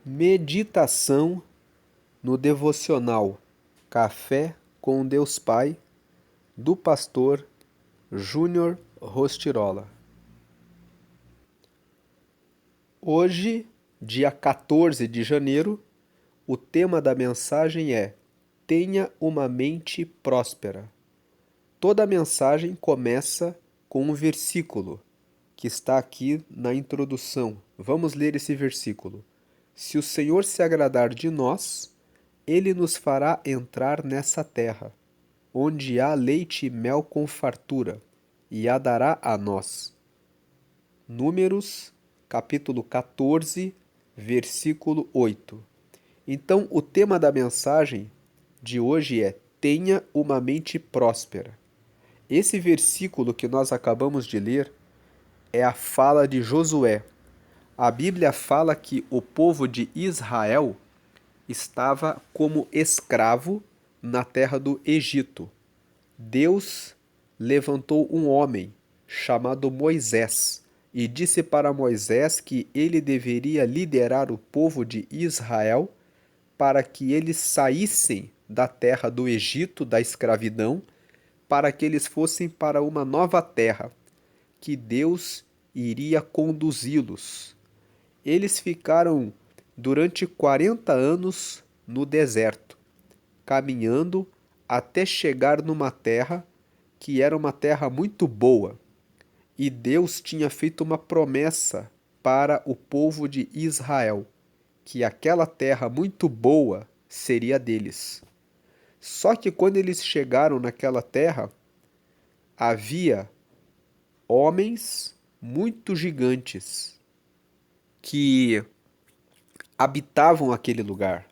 Meditação no devocional Café com Deus Pai, do pastor Júnior Rostirola. Hoje, dia 14 de janeiro, o tema da mensagem é Tenha uma mente próspera. Toda a mensagem começa com um versículo que está aqui na introdução. Vamos ler esse versículo. Se o Senhor se agradar de nós, Ele nos fará entrar nessa terra, onde há leite e mel com fartura, e a dará a nós. Números, capítulo 14, versículo 8. Então, o tema da mensagem de hoje é Tenha uma mente próspera. Esse versículo que nós acabamos de ler é a fala de Josué. A Bíblia fala que o povo de Israel estava como escravo na terra do Egito. Deus levantou um homem chamado Moisés e disse para Moisés que ele deveria liderar o povo de Israel para que eles saíssem da terra do Egito, da escravidão, para que eles fossem para uma nova terra, que Deus iria conduzi-los. Eles ficaram durante 40 anos no deserto, caminhando até chegar numa terra que era uma terra muito boa. E Deus tinha feito uma promessa para o povo de Israel, que aquela terra muito boa seria deles. Só que quando eles chegaram naquela terra, havia homens muito gigantes que habitavam aquele lugar.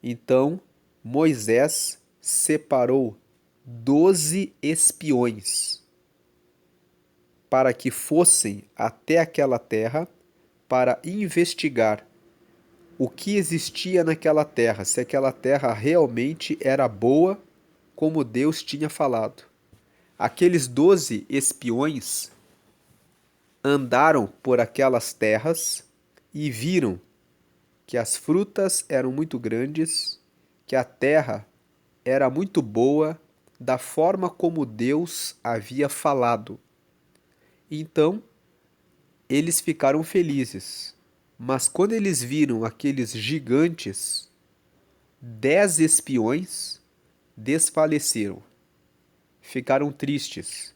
Então Moisés separou 12 espiões para que fossem até aquela terra para investigar o que existia naquela terra, se aquela terra realmente era boa como Deus tinha falado. Aqueles 12 espiões andaram por aquelas terras e viram que as frutas eram muito grandes, que a terra era muito boa, da forma como Deus havia falado. Então, eles ficaram felizes. Mas quando eles viram aqueles gigantes, 10 espiões desfaleceram. Ficaram tristes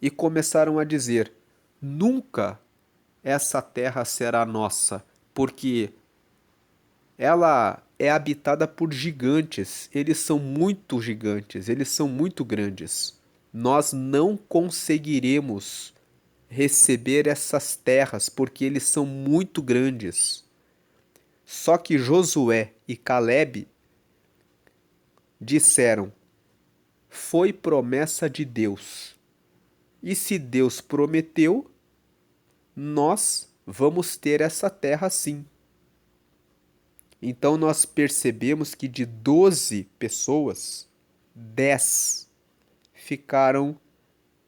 e começaram a dizer: nunca essa terra será nossa, porque ela é habitada por gigantes. Eles são muito gigantes, eles são muito grandes. Nós não conseguiremos receber essas terras porque eles são muito grandes. Só que Josué e Calebe disseram: foi promessa de Deus. E se Deus prometeu, nós vamos ter essa terra sim. Então nós percebemos que de 12 pessoas, 10 ficaram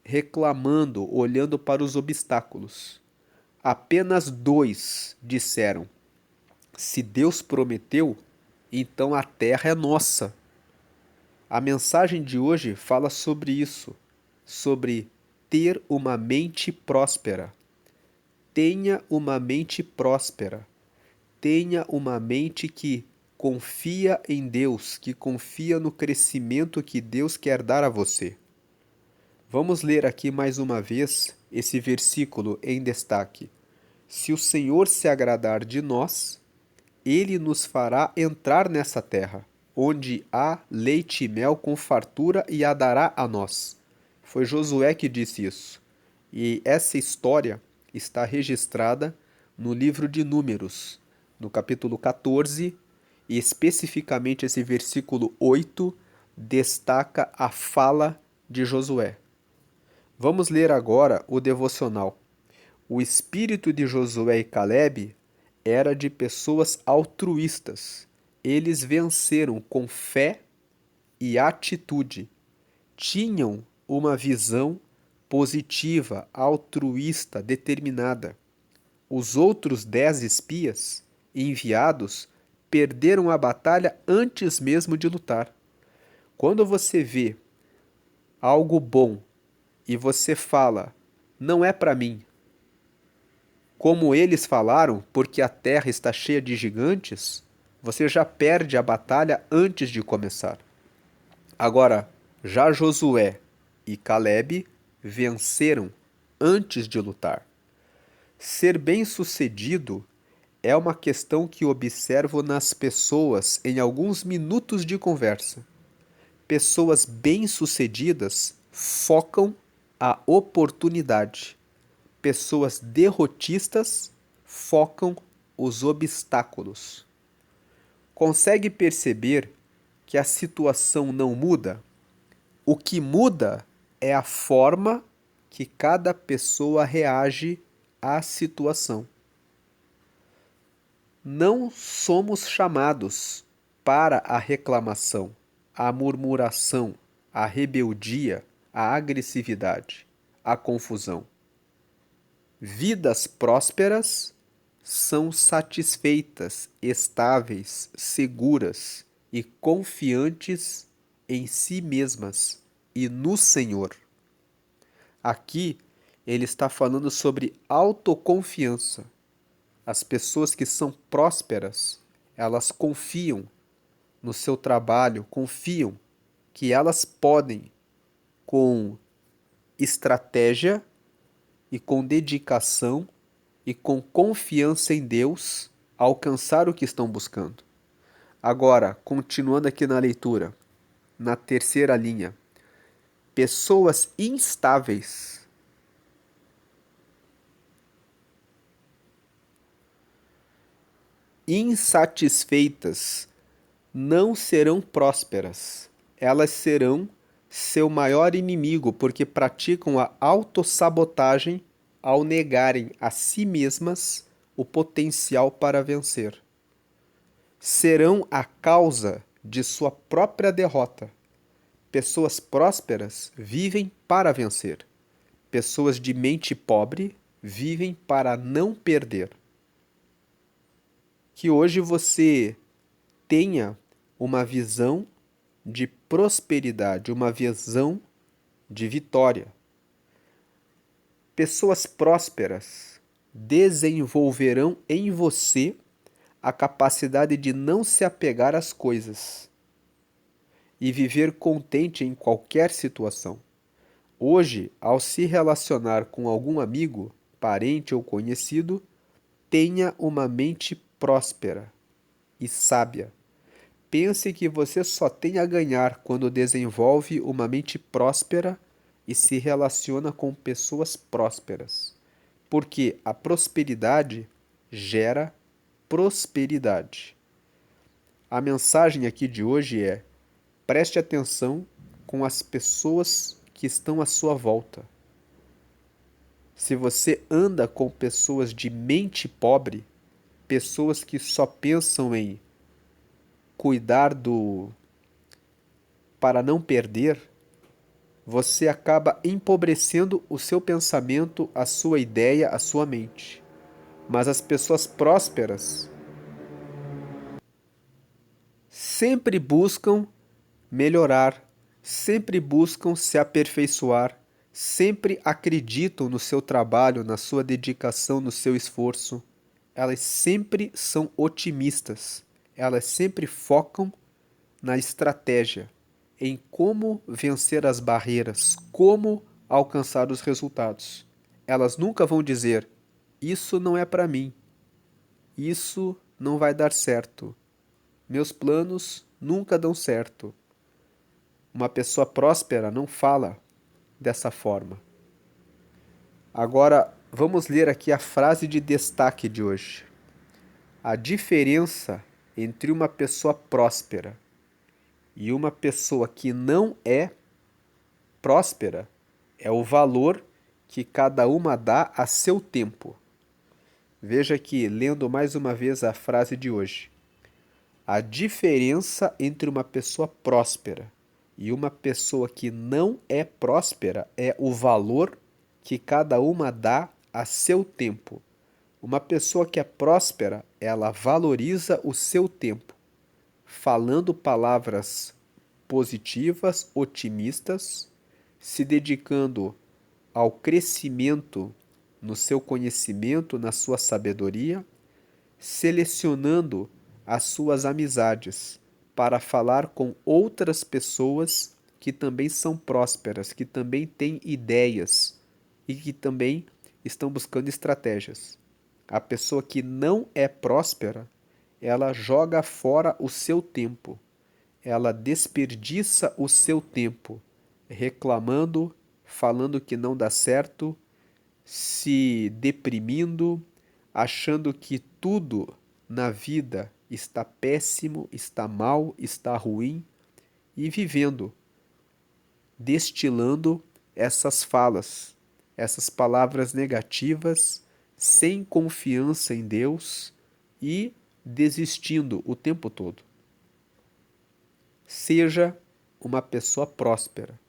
reclamando, olhando para os obstáculos. Apenas 2 disseram: se Deus prometeu, então a terra é nossa. A mensagem de hoje fala sobre isso, sobre ter uma mente próspera. Tenha uma mente próspera. Tenha uma mente que confia em Deus, que confia no crescimento que Deus quer dar a você. Vamos ler aqui mais uma vez esse versículo em destaque. Se o Senhor se agradar de nós, Ele nos fará entrar nessa terra, onde há leite e mel com fartura e a dará a nós. Foi Josué que disse isso. E essa história está registrada no livro de Números, no capítulo 14, e especificamente esse versículo 8 destaca a fala de Josué. Vamos ler agora o devocional. O espírito de Josué e Calebe era de pessoas altruístas. Eles venceram com fé e atitude. Tinham uma visão positiva, altruísta, determinada. Os outros 10 espias enviados perderam a batalha antes mesmo de lutar. Quando você vê algo bom e você fala, não é para mim, como eles falaram, porque a terra está cheia de gigantes, você já perde a batalha antes de começar. Agora, já Josué e Caleb venceram antes de lutar. Ser bem-sucedido é uma questão que observo nas pessoas em alguns minutos de conversa. Pessoas bem-sucedidas focam a oportunidade. Pessoas derrotistas focam os obstáculos. Consegue perceber que a situação não muda? O que muda é a forma que cada pessoa reage à situação. Não somos chamados para a reclamação, a murmuração, a rebeldia, a agressividade, a confusão. Vidas prósperas são satisfeitas, estáveis, seguras e confiantes em si mesmas e no Senhor. Aqui ele está falando sobre autoconfiança. As pessoas que são prósperas, elas confiam no seu trabalho, confiam que elas podem, com estratégia e com dedicação e com confiança em Deus, alcançar o que estão buscando. Agora, continuando aqui na leitura, na terceira linha, pessoas instáveis. Insatisfeitas não serão prósperas. Elas serão seu maior inimigo, porque praticam a autossabotagem ao negarem a si mesmas o potencial para vencer. Serão a causa de sua própria derrota. Pessoas prósperas vivem para vencer. Pessoas de mente pobre vivem para não perder. Que hoje você tenha uma visão de prosperidade, uma visão de vitória. Pessoas prósperas desenvolverão em você a capacidade de não se apegar às coisas e viver contente em qualquer situação. Hoje, ao se relacionar com algum amigo, parente ou conhecido, tenha uma mente próspera e sábia. Pense que você só tem a ganhar quando desenvolve uma mente próspera e se relaciona com pessoas prósperas. Porque a prosperidade gera prosperidade. A mensagem aqui de hoje é: preste atenção com as pessoas que estão à sua volta. Se você anda com pessoas de mente pobre, pessoas que só pensam em cuidar para não perder, você acaba empobrecendo o seu pensamento, a sua ideia, a sua mente. Mas as pessoas prósperas sempre buscam melhorar, sempre buscam se aperfeiçoar, sempre acreditam no seu trabalho, na sua dedicação, no seu esforço. Elas sempre são otimistas, elas sempre focam na estratégia, em como vencer as barreiras, como alcançar os resultados. Elas nunca vão dizer: isso não é para mim, isso não vai dar certo, meus planos nunca dão certo. Uma pessoa próspera não fala dessa forma. Agora, vamos ler aqui a frase de destaque de hoje. A diferença entre uma pessoa próspera e uma pessoa que não é próspera é o valor que cada uma dá a seu tempo. Veja aqui, lendo mais uma vez a frase de hoje. A diferença entre uma pessoa próspera e uma pessoa que não é próspera é o valor que cada uma dá a seu tempo. Uma pessoa que é próspera, ela valoriza o seu tempo, falando palavras positivas, otimistas, se dedicando ao crescimento no seu conhecimento, na sua sabedoria, selecionando as suas amizades para falar com outras pessoas que também são prósperas, que também têm ideias e que também estão buscando estratégias. A pessoa que não é próspera, ela joga fora o seu tempo, ela desperdiça o seu tempo, reclamando, falando que não dá certo, se deprimindo, achando que tudo na vida está péssimo, está mal, está ruim e vivendo, destilando essas falas, essas palavras negativas, sem confiança em Deus e desistindo o tempo todo. Seja uma pessoa próspera.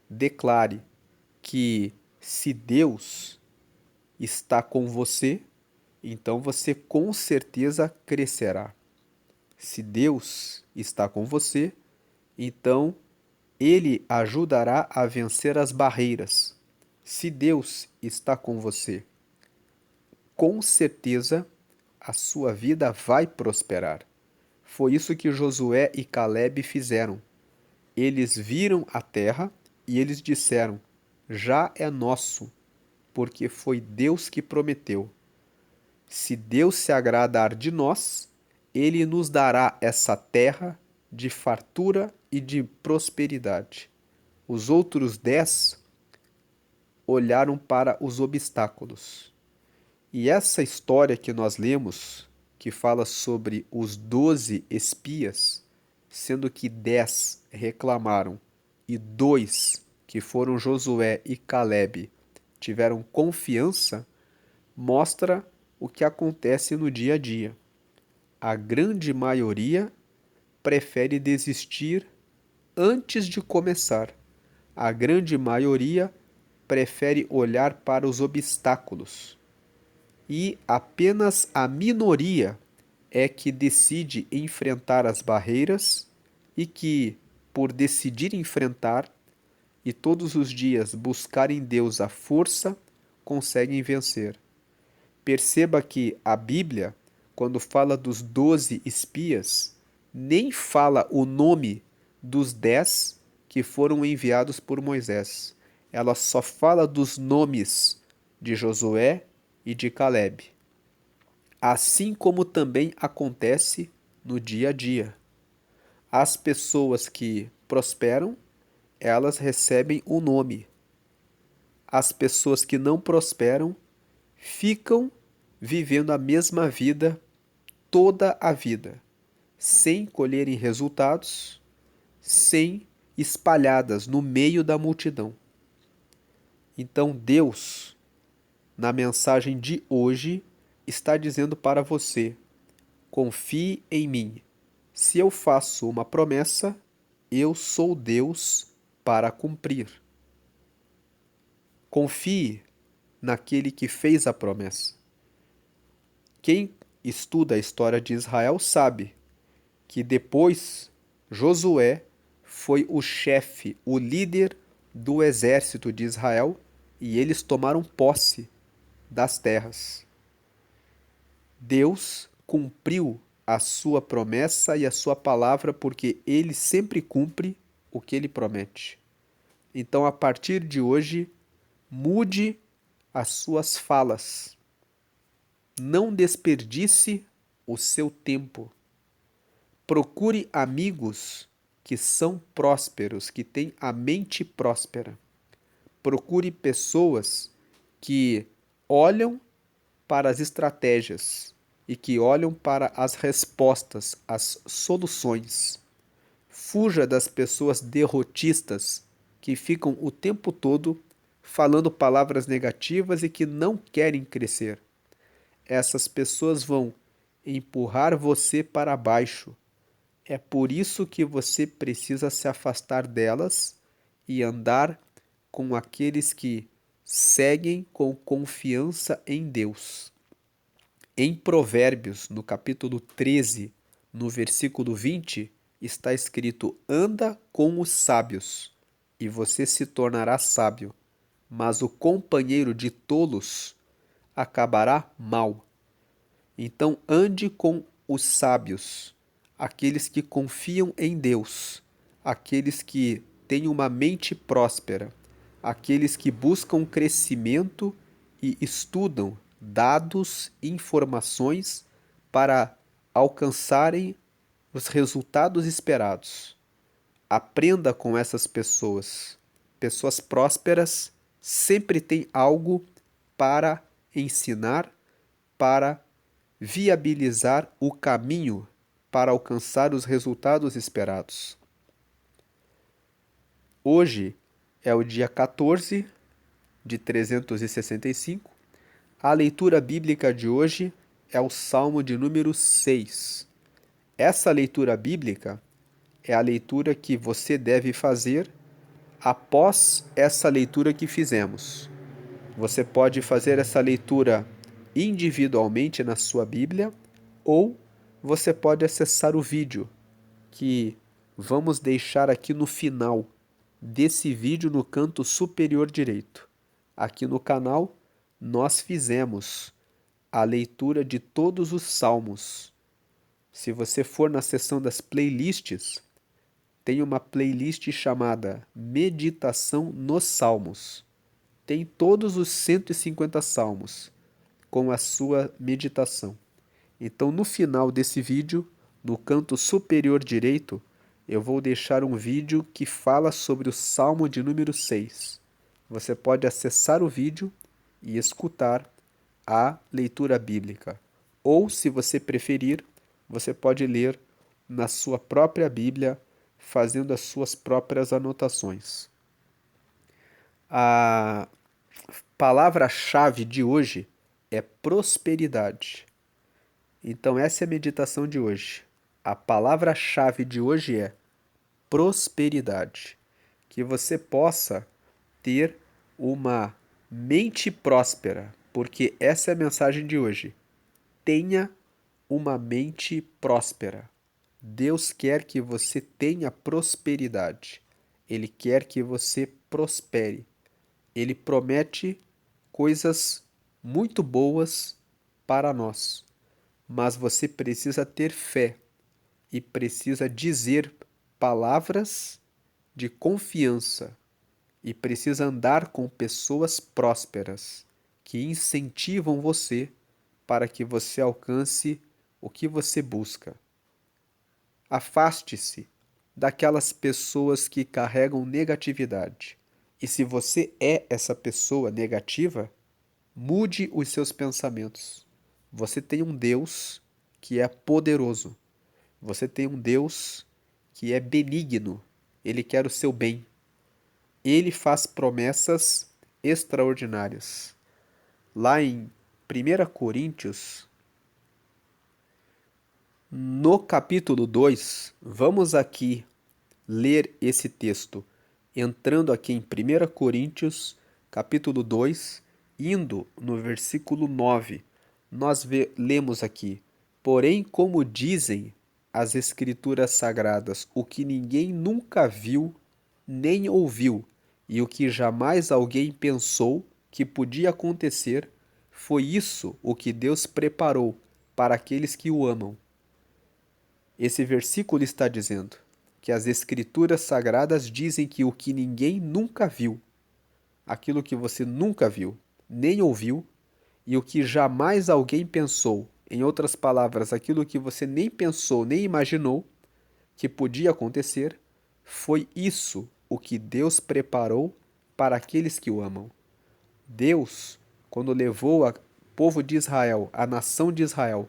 Declare que se Deus está com você, então você com certeza crescerá. Se Deus está com você, então Ele ajudará a vencer as barreiras. Se Deus está com você, com certeza a sua vida vai prosperar. Foi isso que Josué e Caleb fizeram. Eles viram a terra e eles disseram: já é nosso, porque foi Deus que prometeu. Se Deus se agradar de nós, Ele nos dará essa terra de fartura e de prosperidade. Os outros 10 olharam para os obstáculos. E essa história que nós lemos, que fala sobre os 12 espias, sendo que 10 reclamaram e 2, que foram Josué e Caleb, tiveram confiança, mostra o que acontece no dia a dia. A grande maioria prefere desistir antes de começar. A grande maioria prefere olhar para os obstáculos. E apenas a minoria é que decide enfrentar as barreiras e que, por decidir enfrentar e todos os dias buscar em Deus a força, conseguem vencer. Perceba que a Bíblia, quando fala dos 12 espias, nem fala o nome dos 10 que foram enviados por Moisés. Ela só fala dos nomes de Josué e de Caleb. Assim como também acontece no dia a dia. As pessoas que prosperam, elas recebem o nome. As pessoas que não prosperam ficam vivendo a mesma vida toda a vida, sem colherem resultados, sem espalhadas no meio da multidão. Então Deus, na mensagem de hoje, está dizendo para você: confie em mim. Se eu faço uma promessa, eu sou Deus para cumprir. Confie naquele que fez a promessa. Quem estuda a história de Israel sabe que depois Josué foi o chefe, o líder do exército de Israel e eles tomaram posse das terras. Deus cumpriu a sua promessa e a sua palavra porque ele sempre cumpre o que ele promete. Então, a partir de hoje, mude as suas falas. Não desperdice o seu tempo. Procure amigos que são prósperos, que têm a mente próspera. Procure pessoas que olham para as estratégias e que olham para as respostas, as soluções. Fuja das pessoas derrotistas que ficam o tempo todo falando palavras negativas e que não querem crescer. Essas pessoas vão empurrar você para baixo. É por isso que você precisa se afastar delas e andar com aqueles que seguem com confiança em Deus. Em Provérbios, no capítulo 13, no versículo 20, está escrito: anda com os sábios, e você se tornará sábio, mas o companheiro de tolos acabará mal. Então ande com os sábios, aqueles que confiam em Deus, aqueles que têm uma mente próspera, aqueles que buscam crescimento e estudam dados e informações para alcançarem os resultados esperados. Aprenda com essas pessoas. Pessoas prósperas sempre têm algo para ensinar, para viabilizar o caminho para alcançar os resultados esperados. Hoje é o dia 14 de 365. A leitura bíblica de hoje é o Salmo de número 6. Essa leitura bíblica é a leitura que você deve fazer após essa leitura que fizemos. Você pode fazer essa leitura individualmente na sua Bíblia ou você pode acessar o vídeo que vamos deixar aqui no final desse vídeo no canto superior direito. Aqui no canal nós fizemos a leitura de todos os salmos. Se você for na seção das playlists, tem uma playlist chamada Meditação nos Salmos. Tem todos os 150 salmos com a sua meditação. Então, no final desse vídeo, no canto superior direito, eu vou deixar um vídeo que fala sobre o Salmo de número 6. Você pode acessar o vídeo e escutar a leitura bíblica. Ou, se você preferir, você pode ler na sua própria Bíblia, fazendo as suas próprias anotações. A palavra-chave de hoje é prosperidade. Então, essa é a meditação de hoje. A palavra-chave de hoje é prosperidade. Que você possa ter uma mente próspera, porque essa é a mensagem de hoje. Tenha uma mente próspera. Deus quer que você tenha prosperidade. Ele quer que você prospere. Ele promete coisas muito boas para nós, mas você precisa ter fé e precisa dizer palavras de confiança e precisa andar com pessoas prósperas que incentivam você para que você alcance o que você busca. Afaste-se daquelas pessoas que carregam negatividade. E se você é essa pessoa negativa, mude os seus pensamentos. Você tem um Deus que é poderoso. Você tem um Deus que é benigno. Ele quer o seu bem. Ele faz promessas extraordinárias. Lá em 1 Coríntios, no capítulo 2, vamos aqui ler esse texto. Entrando aqui em 1 Coríntios, capítulo 2, indo no versículo 9, nós lemos aqui: porém, como dizem as Escrituras Sagradas, o que ninguém nunca viu, nem ouviu, e o que jamais alguém pensou que podia acontecer, foi isso o que Deus preparou para aqueles que o amam. Esse versículo está dizendo que as Escrituras Sagradas dizem que o que ninguém nunca viu, aquilo que você nunca viu, nem ouviu, e o que jamais alguém pensou, em outras palavras, aquilo que você nem pensou, nem imaginou que podia acontecer, foi isso o que Deus preparou para aqueles que o amam. Deus, quando levou o povo de Israel, a nação de Israel,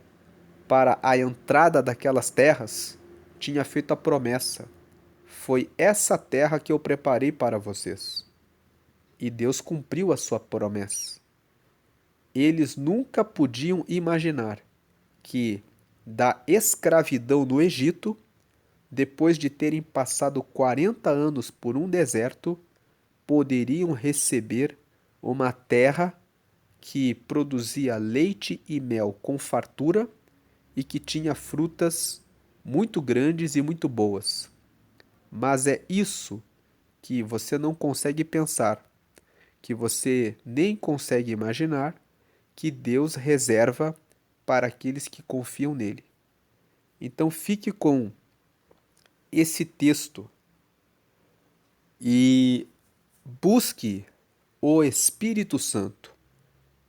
para a entrada daquelas terras, tinha feito a promessa: foi essa terra que eu preparei para vocês. E Deus cumpriu a sua promessa. Eles nunca podiam imaginar que da escravidão no Egito, depois de terem passado 40 anos por um deserto, poderiam receber uma terra que produzia leite e mel com fartura e que tinha frutas muito grandes e muito boas. Mas é isso que você não consegue pensar, que você nem consegue imaginar, que Deus reserva para aqueles que confiam nele. Então fique com esse texto e busque o Espírito Santo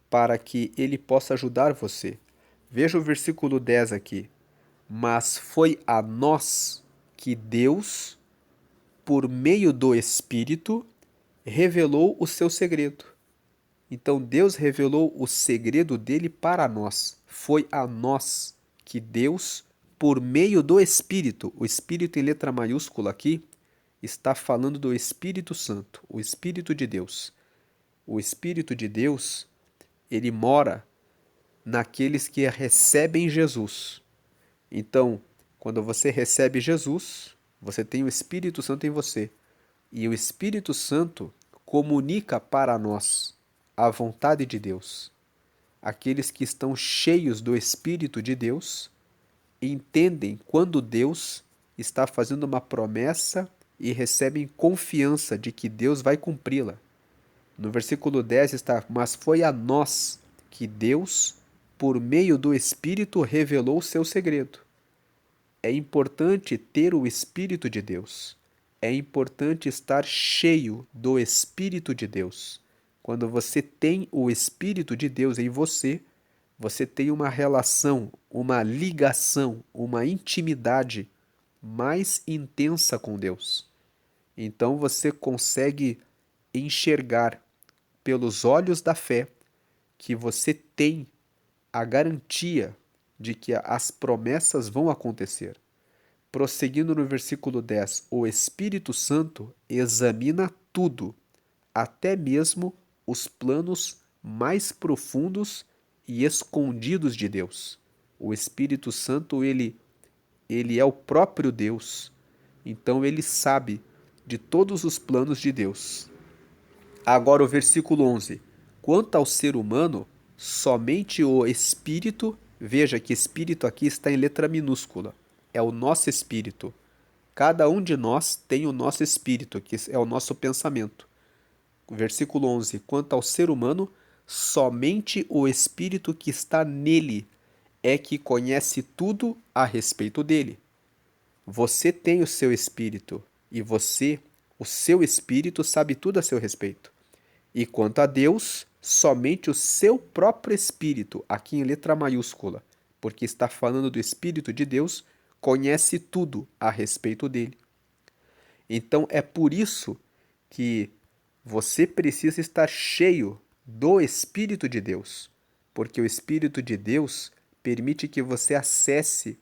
para que ele possa ajudar você. Veja o versículo 10 aqui. Mas foi a nós que Deus, por meio do Espírito, revelou o seu segredo. Então Deus revelou o segredo dele para nós. Foi a nós que Deus, por meio do Espírito, o Espírito em letra maiúscula aqui, está falando do Espírito Santo, o Espírito de Deus. O Espírito de Deus, ele mora naqueles que recebem Jesus. Então, quando você recebe Jesus, você tem o Espírito Santo em você. E o Espírito Santo comunica para nós a vontade de Deus. Aqueles que estão cheios do Espírito de Deus entendem quando Deus está fazendo uma promessa e recebem confiança de que Deus vai cumpri-la. No versículo 10 está: Mas foi a nós que Deus, por meio do Espírito, revelou o seu segredo. É importante ter o Espírito de Deus. É importante estar cheio do Espírito de Deus. Quando você tem o Espírito de Deus em você, você tem uma relação, uma ligação, uma intimidade mais intensa com Deus. Então você consegue enxergar pelos olhos da fé que você tem a garantia de que as promessas vão acontecer. Prosseguindo no versículo 10, o Espírito Santo examina tudo, até mesmo os planos mais profundos e escondidos de Deus. O Espírito Santo, ele é o próprio Deus, então ele sabe de todos os planos de Deus. Agora o versículo 11. Quanto ao ser humano, somente o Espírito, veja que Espírito aqui está em letra minúscula, é o nosso Espírito. Cada um de nós tem o nosso Espírito, que é o nosso pensamento. Versículo 11. Quanto ao ser humano, somente o Espírito que está nele é que conhece tudo a respeito dele. Você tem o seu Espírito e você, o seu Espírito, sabe tudo a seu respeito. E quanto a Deus, somente o seu próprio Espírito, aqui em letra maiúscula, porque está falando do Espírito de Deus, conhece tudo a respeito dele. Então é por isso que você precisa estar cheio do Espírito de Deus, porque o Espírito de Deus permite que você acesse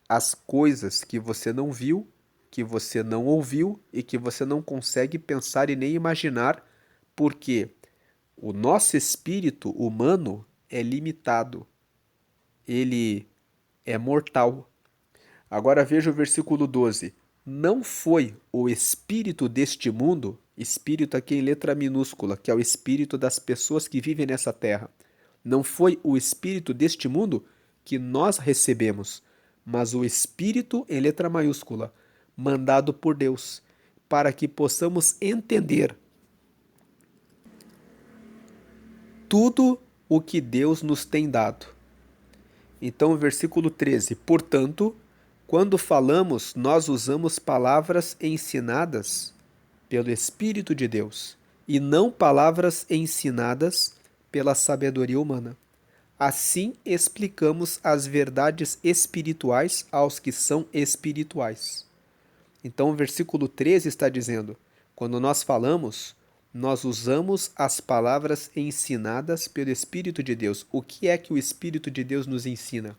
as coisas que você não viu, que você não ouviu e que você não consegue pensar e nem imaginar, porque o nosso espírito humano é limitado, ele é mortal. Agora veja o versículo 12. Não foi o espírito deste mundo, espírito aqui em letra minúscula, que é o espírito das pessoas que vivem nessa terra. Não foi o espírito deste mundo que nós recebemos, mas o espírito em letra maiúscula, mandado por Deus, para que possamos entender tudo o que Deus nos tem dado. Então, versículo 13. Portanto, quando falamos, nós usamos palavras ensinadas pelo Espírito de Deus e não palavras ensinadas pela sabedoria humana. Assim, explicamos as verdades espirituais aos que são espirituais. Então, o versículo 13 está dizendo: quando nós falamos, nós usamos as palavras ensinadas pelo Espírito de Deus. O que é que o Espírito de Deus nos ensina?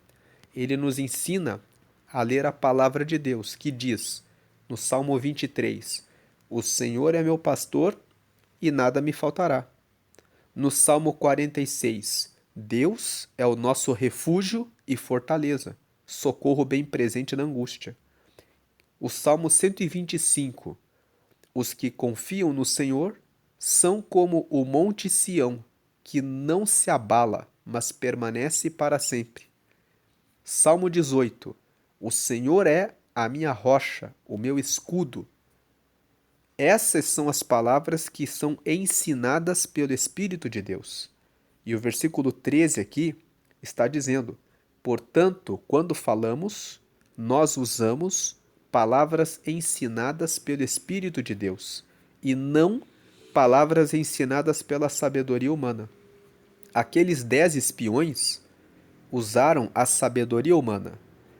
Ele nos ensina a ler a palavra de Deus, que diz, no Salmo 23, o Senhor é meu pastor e nada me faltará. No Salmo 46, Deus é o nosso refúgio e fortaleza, socorro bem presente na angústia. O Salmo 125, os que confiam no Senhor são como o monte Sião, que não se abala, mas permanece para sempre. Salmo 18. O Senhor é a minha rocha, o meu escudo. Essas são as palavras que são ensinadas pelo Espírito de Deus. E o versículo 13 aqui está dizendo: portanto, quando falamos, nós usamos palavras ensinadas pelo Espírito de Deus e não palavras ensinadas pela sabedoria humana. Aqueles 10 espiões usaram a sabedoria humana.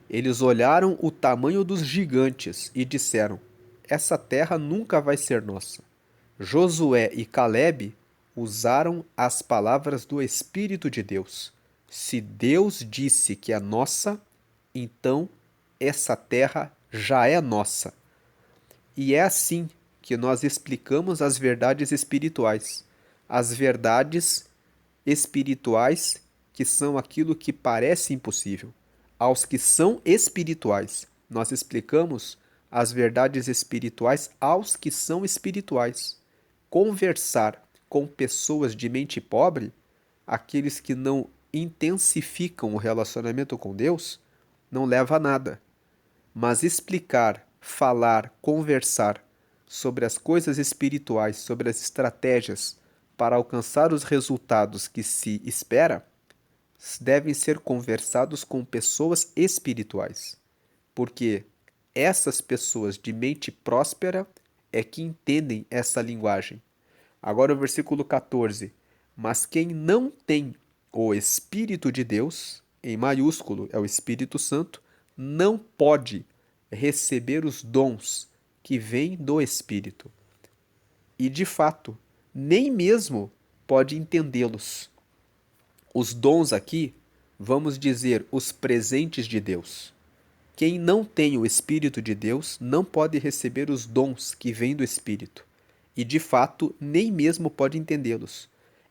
Eles olharam o tamanho dos gigantes e disseram: essa terra nunca vai ser nossa. Josué e Calebe usaram as palavras do Espírito de Deus. Se Deus disse que é nossa, então essa terra já é nossa. E é assim que nós explicamos as verdades espirituais. As verdades espirituais que são aquilo que parece impossível. Aos que são espirituais, nós explicamos as verdades espirituais aos que são espirituais. Conversar com pessoas de mente pobre, aqueles que não intensificam o relacionamento com Deus, não leva a nada. Mas explicar, falar, conversar sobre as coisas espirituais, sobre as estratégias para alcançar os resultados que se espera, devem ser conversados com pessoas espirituais, porque essas pessoas de mente próspera é que entendem essa linguagem. Agora o versículo 14. Mas quem não tem o Espírito de Deus, em maiúsculo é o Espírito Santo, não pode receber os dons que vêm do Espírito. E de fato, nem mesmo pode entendê-los. Os dons aqui, vamos dizer, os presentes de Deus. Quem não tem o Espírito de Deus não pode receber os dons que vêm do Espírito. E de fato, nem mesmo pode entendê-los.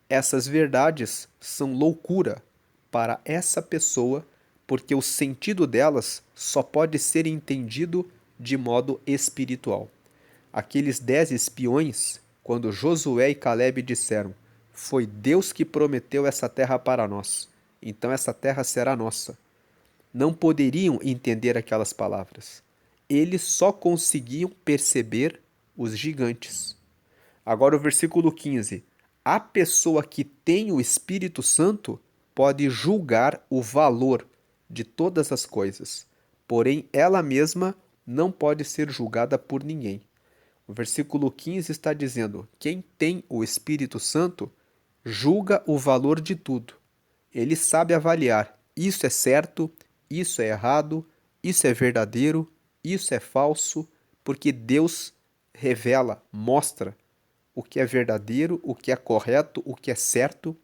Essas verdades são loucura para essa pessoa, porque o sentido delas só pode ser entendido de modo espiritual. Aqueles 10 espiões, quando Josué e Calebe disseram: foi Deus que prometeu essa terra para nós, então essa terra será nossa. Não poderiam entender aquelas palavras. Eles só conseguiam perceber os gigantes. Agora o versículo 15. A pessoa que tem o Espírito Santo pode julgar o valor de todas as coisas, porém ela mesma não pode ser julgada por ninguém. O versículo 15 está dizendo: quem tem o Espírito Santo julga o valor de tudo. Ele sabe avaliar: isso é certo, isso é errado, isso é verdadeiro, isso é falso, porque Deus revela, mostra o que é verdadeiro, o que é correto, o que é certo,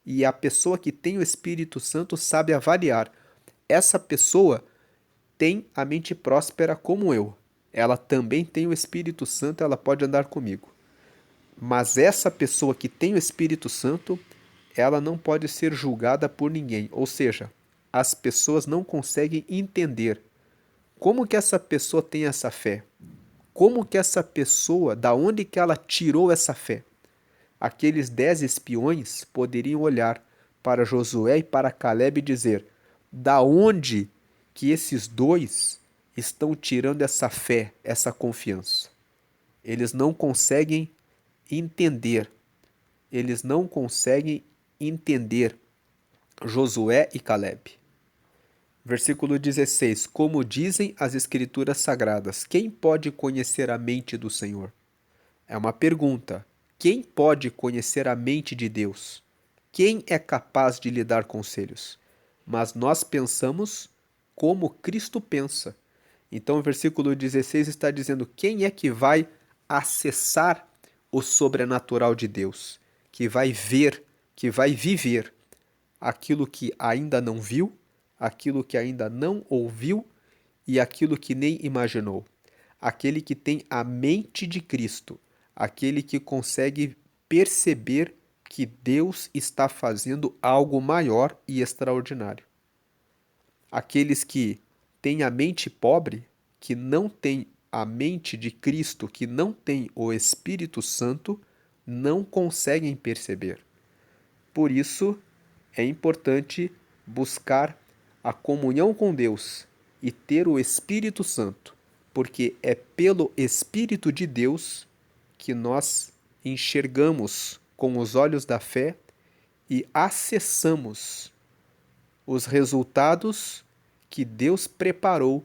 e a pessoa que tem o Espírito Santo sabe avaliar. Essa pessoa tem a mente próspera como eu. Ela também tem o Espírito Santo, ela pode andar comigo. Mas essa pessoa que tem o Espírito Santo, ela não pode ser julgada por ninguém. Ou seja, as pessoas não conseguem entender como que essa pessoa tem essa fé. Como que essa pessoa, da onde que ela tirou essa fé? Aqueles 10 espiões poderiam olhar para Josué e para Calebe e dizer: da onde que esses dois estão tirando essa fé, essa confiança? Eles não conseguem entender. Eles não conseguem entender Josué e Calebe. Versículo 16. Como dizem as Escrituras Sagradas, quem pode conhecer a mente do Senhor? É uma pergunta. Quem pode conhecer a mente de Deus? Quem é capaz de lhe dar conselhos? Mas nós pensamos como Cristo pensa. Então o versículo 16 está dizendo: quem é que vai acessar o sobrenatural de Deus? Que vai ver, que vai viver aquilo que ainda não viu, aquilo que ainda não ouviu e aquilo que nem imaginou. Aquele que tem a mente de Cristo, aquele que consegue perceber que Deus está fazendo algo maior e extraordinário. Aqueles que têm a mente pobre, que não têm a mente de Cristo, que não têm o Espírito Santo, não conseguem perceber. Por isso, é importante buscar a comunhão com Deus e ter o Espírito Santo, porque é pelo Espírito de Deus que nós enxergamos com os olhos da fé e acessamos os resultados que Deus preparou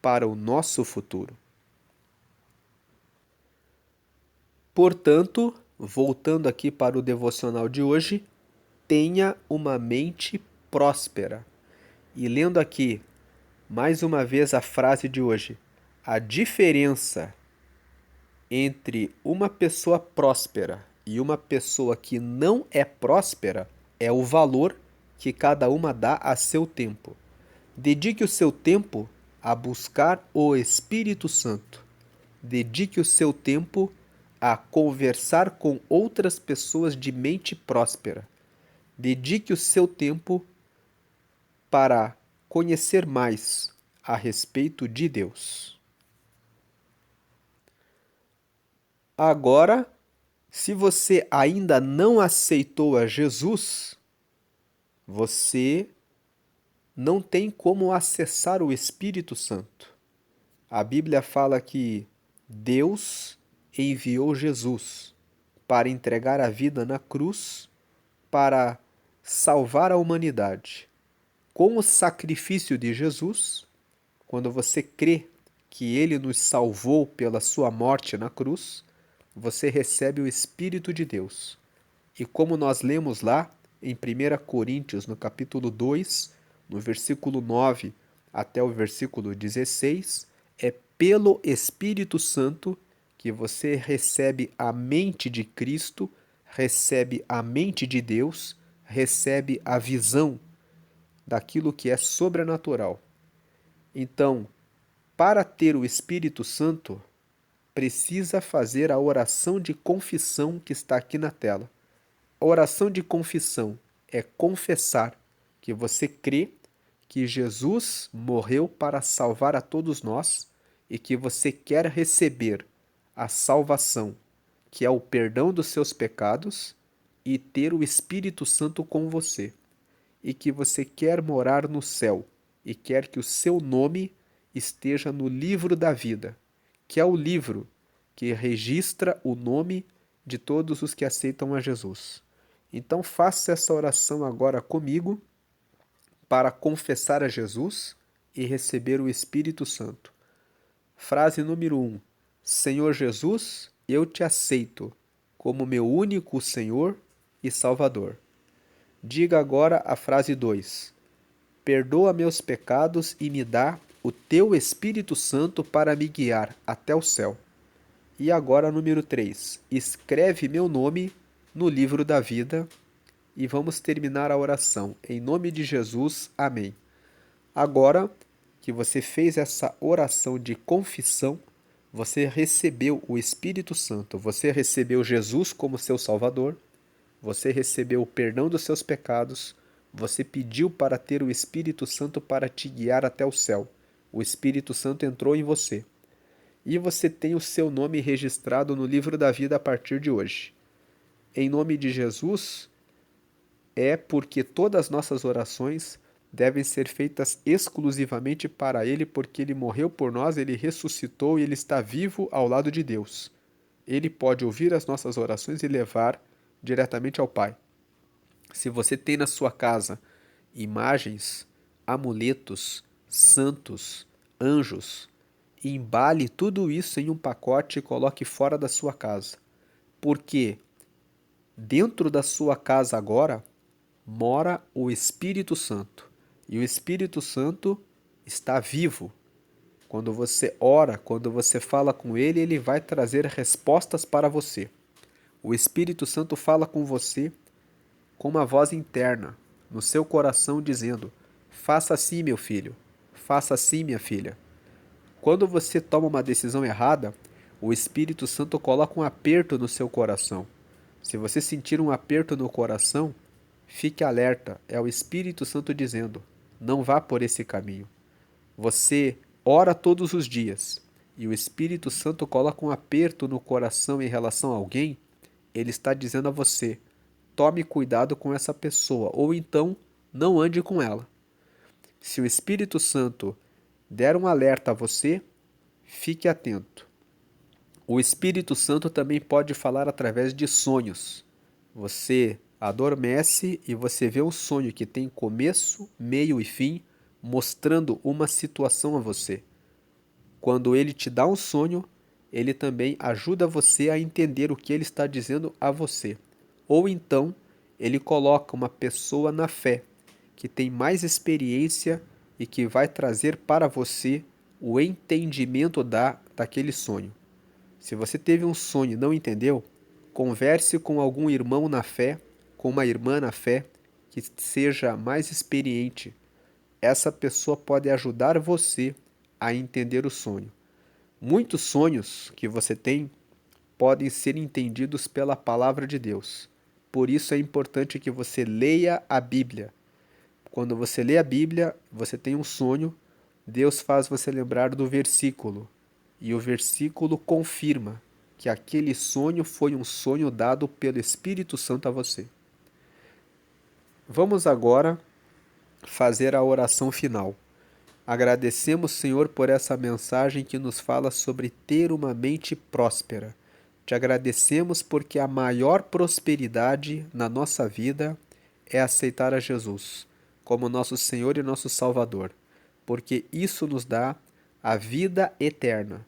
para o nosso futuro. Portanto, voltando aqui para o devocional de hoje, tenha uma mente próspera. E lendo aqui mais uma vez a frase de hoje, a diferença entre uma pessoa próspera e uma pessoa que não é próspera é o valor que cada uma dá a seu tempo. Dedique o seu tempo a buscar o Espírito Santo. Dedique o seu tempo a conversar com outras pessoas de mente próspera. Dedique o seu tempo para conhecer mais a respeito de Deus. Agora, se você ainda não aceitou a Jesus, você não tem como acessar o Espírito Santo. A Bíblia fala que Deus enviou Jesus para entregar a vida na cruz para salvar a humanidade. Com o sacrifício de Jesus, quando você crê que ele nos salvou pela sua morte na cruz, você recebe o Espírito de Deus. E como nós lemos lá em 1 Coríntios, no capítulo 2, no versículo 9 até o versículo 16, é pelo Espírito Santo que você recebe a mente de Cristo, recebe a mente de Deus, recebe a visão daquilo que é sobrenatural. Então, para ter o Espírito Santo, precisa fazer a oração de confissão que está aqui na tela. A oração de confissão é confessar que você crê que Jesus morreu para salvar a todos nós e que você quer receber a salvação, que é o perdão dos seus pecados, e ter o Espírito Santo com você, e que você quer morar no céu e quer que o seu nome esteja no livro da vida, que é o livro que registra o nome de todos os que aceitam a Jesus. Então faça essa oração agora comigo para confessar a Jesus e receber o Espírito Santo. Frase número 1. Senhor Jesus, eu te aceito como meu único Senhor e Salvador. Diga agora a frase 2. Perdoa meus pecados e me dá o teu Espírito Santo para me guiar até o céu. E agora, número 3. Escreve meu nome no livro da vida. E vamos terminar a oração. Em nome de Jesus, amém. Agora que você fez essa oração de confissão, você recebeu o Espírito Santo, você recebeu Jesus como seu Salvador, você recebeu o perdão dos seus pecados, você pediu para ter o Espírito Santo para te guiar até o céu. O Espírito Santo entrou em você. E você tem o seu nome registrado no livro da vida a partir de hoje. Em nome de Jesus, é porque todas as nossas orações devem ser feitas exclusivamente para Ele, porque Ele morreu por nós, Ele ressuscitou e Ele está vivo ao lado de Deus. Ele pode ouvir as nossas orações e levar diretamente ao Pai. Se você tem na sua casa imagens, amuletos, santos, anjos, embale tudo isso em um pacote e coloque fora da sua casa. Porque dentro da sua casa agora mora o Espírito Santo. E o Espírito Santo está vivo. Quando você ora, quando você fala com ele, ele vai trazer respostas para você. O Espírito Santo fala com você com uma voz interna, no seu coração, dizendo: faça assim, meu filho, faça assim, minha filha. Quando você toma uma decisão errada, o Espírito Santo coloca um aperto no seu coração. Se você sentir um aperto no coração, fique alerta, é o Espírito Santo dizendo: não vá por esse caminho. Você ora todos os dias e o Espírito Santo coloca um aperto no coração em relação a alguém, ele está dizendo a você: tome cuidado com essa pessoa, ou então não ande com ela. Se o Espírito Santo der um alerta a você, fique atento. O Espírito Santo também pode falar através de sonhos. Você adormece e você vê um sonho que tem começo, meio e fim, mostrando uma situação a você. Quando ele te dá um sonho, ele também ajuda você a entender o que ele está dizendo a você. Ou então, ele coloca uma pessoa na fé, que tem mais experiência e que vai trazer para você o entendimento daquele sonho. Se você teve um sonho e não entendeu, converse com algum irmão na fé, com uma irmã na fé, que seja mais experiente. Essa pessoa pode ajudar você a entender o sonho. Muitos sonhos que você tem podem ser entendidos pela palavra de Deus. Por isso é importante que você leia a Bíblia. Quando você lê a Bíblia, você tem um sonho, Deus faz você lembrar do versículo. E o versículo confirma que aquele sonho foi um sonho dado pelo Espírito Santo a você. Vamos agora fazer a oração final. Agradecemos, Senhor, por essa mensagem que nos fala sobre ter uma mente próspera. Te agradecemos porque a maior prosperidade na nossa vida é aceitar a Jesus como nosso Senhor e nosso Salvador, porque isso nos dá a vida eterna.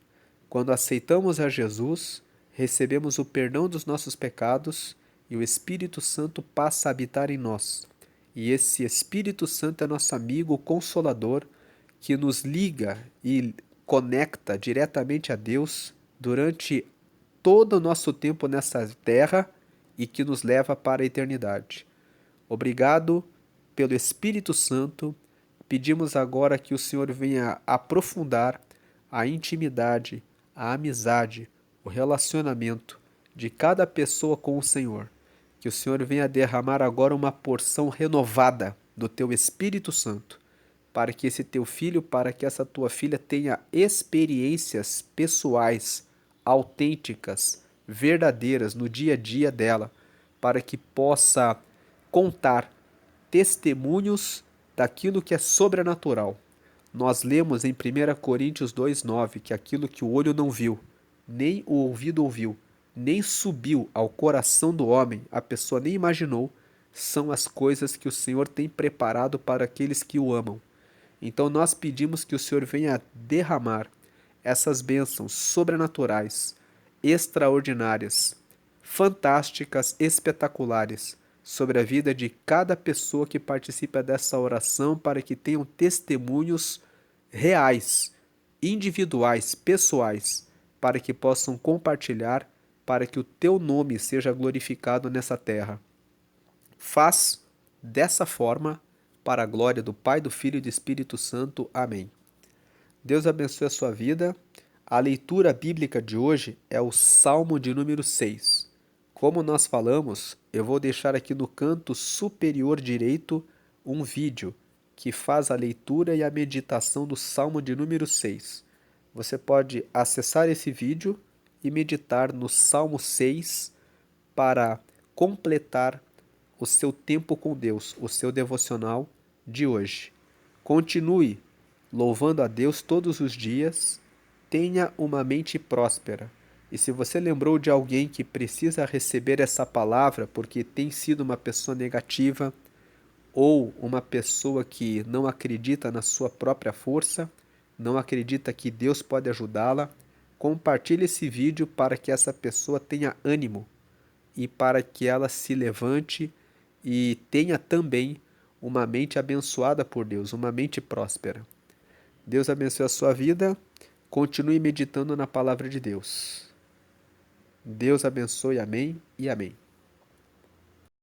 Quando aceitamos a Jesus, recebemos o perdão dos nossos pecados e o Espírito Santo passa a habitar em nós. E esse Espírito Santo é nosso amigo consolador que nos liga e conecta diretamente a Deus durante todo o nosso tempo nessa terra e que nos leva para a eternidade. Obrigado pelo Espírito Santo. Pedimos agora que o Senhor venha aprofundar a intimidade, a amizade, o relacionamento de cada pessoa com o Senhor. Que o Senhor venha derramar agora uma porção renovada do teu Espírito Santo, para que esse teu filho, para que essa tua filha tenha experiências pessoais, autênticas, verdadeiras no dia a dia dela, para que possa contar testemunhos daquilo que é sobrenatural. Nós lemos em 1 Coríntios 2,9 que aquilo que o olho não viu, nem o ouvido ouviu, nem subiu ao coração do homem, a pessoa nem imaginou, são as coisas que o Senhor tem preparado para aqueles que o amam. Então nós pedimos que o Senhor venha derramar essas bênçãos sobrenaturais, extraordinárias, fantásticas, espetaculares, sobre a vida de cada pessoa que participa dessa oração, para que tenham testemunhos reais, individuais, pessoais, para que possam compartilhar, para que o teu nome seja glorificado nessa terra. Faz dessa forma, para a glória do Pai, do Filho e do Espírito Santo. Amém. Deus abençoe a sua vida. A leitura bíblica de hoje é o Salmo de número 6. Como nós falamos, eu vou deixar aqui no canto superior direito um vídeo que faz a leitura e a meditação do Salmo de número 6. Você pode acessar esse vídeo e meditar no Salmo 6 para completar o seu tempo com Deus, o seu devocional de hoje. Continue louvando a Deus todos os dias, tenha uma mente próspera. E se você lembrou de alguém que precisa receber essa palavra porque tem sido uma pessoa negativa ou uma pessoa que não acredita na sua própria força, não acredita que Deus pode ajudá-la, compartilhe esse vídeo para que essa pessoa tenha ânimo e para que ela se levante e tenha também uma mente abençoada por Deus, uma mente próspera. Deus abençoe a sua vida. Continue meditando na palavra de Deus. Deus abençoe. Amém e amém.